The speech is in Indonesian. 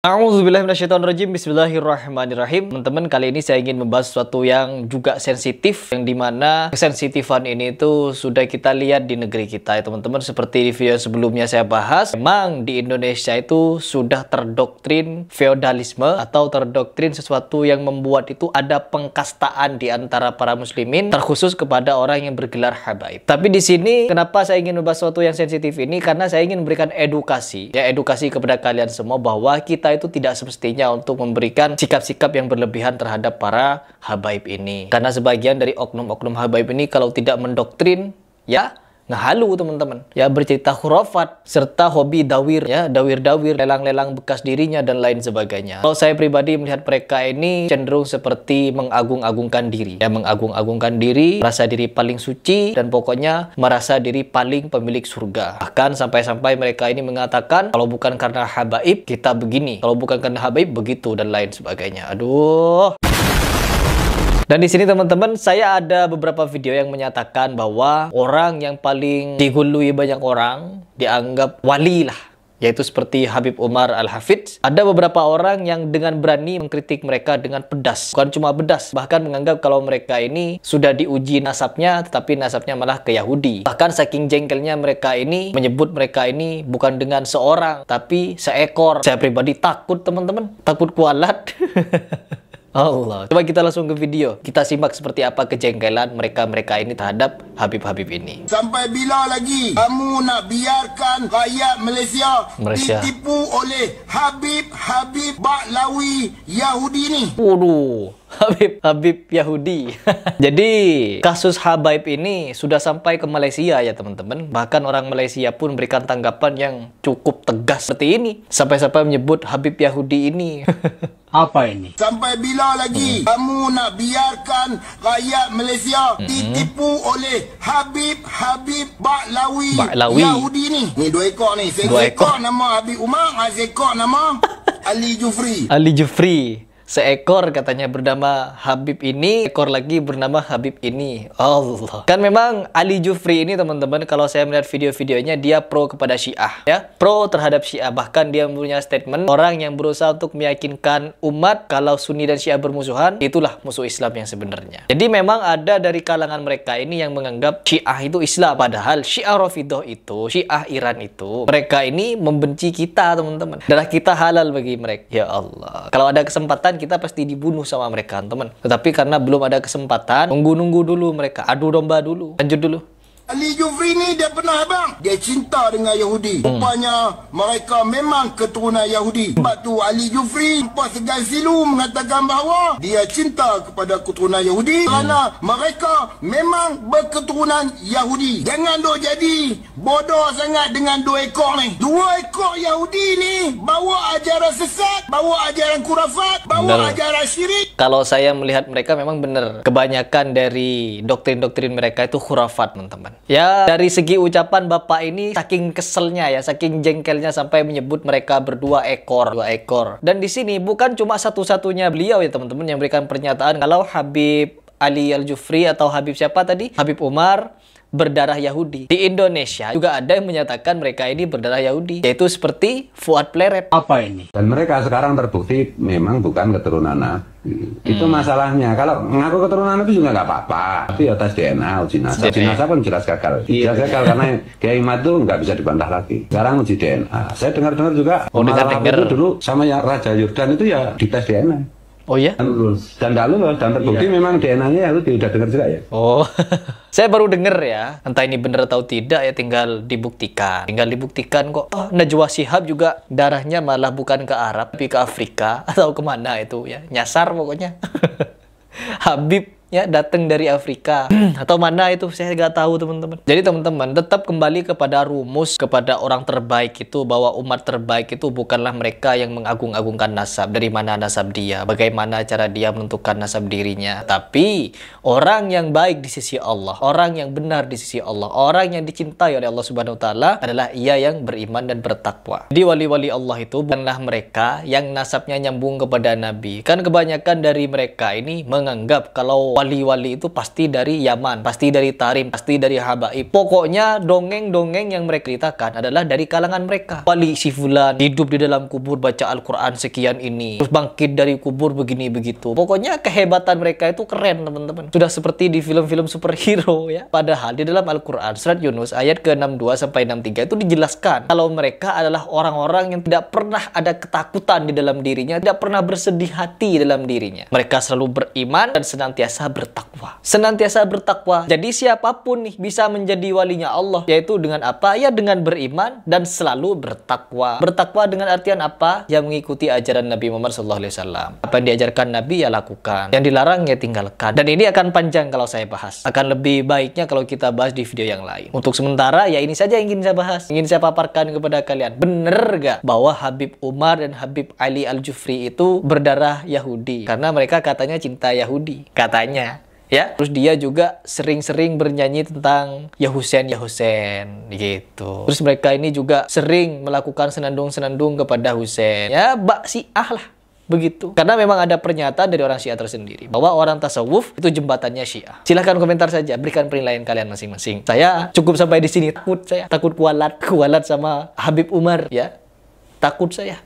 A'udzubillahiminasyaitonirrajim. Bismillahirrahmanirrahim. Teman-teman, kali ini saya ingin membahas sesuatu yang juga sensitif, yang dimana kesensitifan ini itu sudah kita lihat di negeri kita ya teman-teman. Seperti di video sebelumnya saya bahas, memang di Indonesia itu sudah terdoktrin feodalisme atau terdoktrin sesuatu yang membuat itu ada pengkastaan di antara para muslimin, terkhusus kepada orang yang bergelar habaib. Tapi di sini kenapa saya ingin membahas sesuatu yang sensitif ini? Karena saya ingin memberikan edukasi kepada kalian semua bahwa kita itu tidak semestinya untuk memberikan sikap-sikap yang berlebihan terhadap para habaib ini. Karena sebagian dari oknum-oknum habaib ini kalau tidak mendoktrin, ya ngehalu teman-teman. Ya bercerita khurafat, serta hobi dawir, ya dawir-dawir, lelang-lelang bekas dirinya dan lain sebagainya. Kalau saya pribadi melihat mereka ini cenderung seperti mengagung-agungkan diri. Ya mengagung-agungkan diri, merasa diri paling suci, dan pokoknya merasa diri paling pemilik surga. Bahkan sampai-sampai mereka ini mengatakan, kalau bukan karena habaib, kita begini. Kalau bukan karena habaib, begitu, dan lain sebagainya. Aduh. Dan di sini teman-teman, saya ada beberapa video yang menyatakan bahwa orang yang paling digului banyak orang dianggap wali lah, yaitu seperti Habib Umar Al-Hafidz. Ada beberapa orang yang dengan berani mengkritik mereka dengan pedas, bukan cuma pedas, bahkan menganggap kalau mereka ini sudah diuji nasabnya, tetapi nasabnya malah ke Yahudi. Bahkan saking jengkelnya mereka ini menyebut mereka ini bukan dengan seorang, tapi seekor. Saya pribadi takut teman-teman, takut kualat. Allah. Coba kita langsung ke video. Kita simak seperti apa kejengkelan mereka ini terhadap Habib-Habib ini. Sampai bila lagi kamu nak biarkan rakyat Malaysia ditipu oleh Habib-Habib Baklawi Yahudi ni? Waduh, Habib Yahudi. Jadi kasus habaib ini sudah sampai ke Malaysia ya teman-teman. Bahkan orang Malaysia pun memberikan tanggapan yang cukup tegas seperti ini. Sampai-sampai menyebut Habib Yahudi ini. Apa ini? Sampai bila lagi kamu nak biarkan rakyat Malaysia ditipu oleh Habib-Habib Baklawi Yahudi ni? Ni 2 ekor ni. Seekor nama Habib Umar, seekor nama Ali Jufri. Ali Jufri. Seekor katanya bernama Habib ini, ekor lagi bernama Habib ini. Allah. Kan memang Ali Jufri ini teman-teman, kalau saya melihat video-videonya, dia pro kepada Syiah, ya. Pro terhadap Syiah. Bahkan dia punya statement, orang yang berusaha untuk meyakinkan umat kalau Sunni dan Syiah bermusuhan, itulah musuh Islam yang sebenarnya. Jadi memang ada dari kalangan mereka ini yang menganggap Syiah itu Islam. Padahal Syiah Rafidhah itu, Syiah Iran itu, mereka ini membenci kita teman-teman. Darah kita halal bagi mereka. Ya Allah. Kalau ada kesempatan kita pasti dibunuh sama mereka, teman. Tetapi karena belum ada kesempatan, nunggu dulu mereka, adu domba dulu. Lanjut dulu. Ali Jufri ni dia pernah abang, dia cinta dengan Yahudi. Rupanya mereka memang keturunan Yahudi. Sebab tu Ali Jufri empat segan silu mengatakan bahawa dia cinta kepada keturunan Yahudi kerana mereka memang berketurunan Yahudi. Jangan duk jadi bodoh sangat dengan 2 ekor ni. 2 ekor Yahudi ni bawa ajaran sesat, bawa ajaran kurafat, bawa ajaran syirik. Kalau saya melihat mereka memang benar. Kebanyakan dari doktrin-doktrin mereka itu khurafat, teman-teman. Ya, dari segi ucapan bapak ini saking keselnya ya, saking jengkelnya sampai menyebut mereka berdua ekor, 2 ekor. Dan di sini bukan cuma satu-satunya beliau ya teman-teman yang memberikan pernyataan kalau Habib Ali Al-Jufri atau Habib siapa tadi? Habib Umar berdarah Yahudi. Di Indonesia juga ada yang menyatakan mereka ini berdarah Yahudi, yaitu seperti Fuad Pleret. Apa ini? Dan mereka sekarang terbukti memang bukan keturunan Nabi. Itu masalahnya. Kalau mengaku keturunan Nabi juga nggak apa-apa. Tapi ya tes DNA, uji nasab. Uji nasab kan jelas gagal. Jelas gagal karena Kiai Imad itu nggak bisa dibantah lagi. Sekarang uji DNA. Saya dengar-dengar juga. Itu dulu sama yang Raja Yordan itu ya dites DNA. Oh ya? Dan tidak lulus, dan terbukti memang DNA-nya itu udah dengar juga ya. Oh, saya baru dengar ya. Entah ini benar atau tidak ya, tinggal dibuktikan. Tinggal dibuktikan kok. Oh, Najwa Shihab juga darahnya malah bukan ke Arab, tapi ke Afrika atau kemana itu ya. Nyasar pokoknya. Habib ya datang dari Afrika atau mana itu saya nggak tahu teman-teman. Jadi teman-teman tetap kembali kepada rumus, kepada orang terbaik itu, bahwa umat terbaik itu bukanlah mereka yang mengagung-agungkan nasab, dari mana nasab dia, bagaimana cara dia menentukan nasab dirinya, tapi orang yang baik di sisi Allah, orang yang benar di sisi Allah, orang yang dicintai oleh Allah Subhanahu wa taala adalah ia yang beriman dan bertakwa. Di wali-wali Allah itu bukanlah mereka yang nasabnya nyambung kepada Nabi. Kan kebanyakan dari mereka ini menganggap kalau wali-wali itu pasti dari Yaman, pasti dari Tarim, pasti dari Habaib. Pokoknya dongeng-dongeng yang mereka ceritakan adalah dari kalangan mereka. Wali si fulan hidup di dalam kubur baca Al-Quran sekian ini, terus bangkit dari kubur begini begitu. Pokoknya kehebatan mereka itu keren, teman-teman. Sudah seperti di film-film superhero ya. Padahal di dalam Al-Quran surat Yunus ayat ke-62 sampai 63 itu dijelaskan kalau mereka adalah orang-orang yang tidak pernah ada ketakutan di dalam dirinya, tidak pernah bersedih hati dalam dirinya. Mereka selalu beriman dan senantiasa bertakwa. Senantiasa bertakwa. Jadi siapapun nih bisa menjadi walinya Allah, yaitu dengan apa? Ya dengan beriman dan selalu bertakwa. Bertakwa dengan artian apa? Ya mengikuti ajaran Nabi Muhammad SAW. Apa yang diajarkan Nabi ya lakukan, yang dilarang ya tinggalkan. Dan ini akan panjang kalau saya bahas. Akan lebih baiknya kalau kita bahas di video yang lain. Untuk sementara ya ini saja yang ingin saya bahas, ingin saya paparkan kepada kalian. Bener gak bahwa Habib Umar dan Habib Ali Al-Jufri itu berdarah Yahudi? Karena mereka katanya cinta Yahudi, katanya. Ya, terus dia juga sering-sering bernyanyi tentang ya Husain gitu. Terus mereka ini juga sering melakukan senandung-senandung kepada Husain. Ya, bak Syiah lah. Begitu. Karena memang ada pernyataan dari orang Syiah tersendiri bahwa orang tasawuf itu jembatannya Syiah. Silahkan komentar saja, berikan penilaian kalian masing-masing. Saya cukup sampai di sini. Takut kualat sama Habib Umar ya. Takut saya.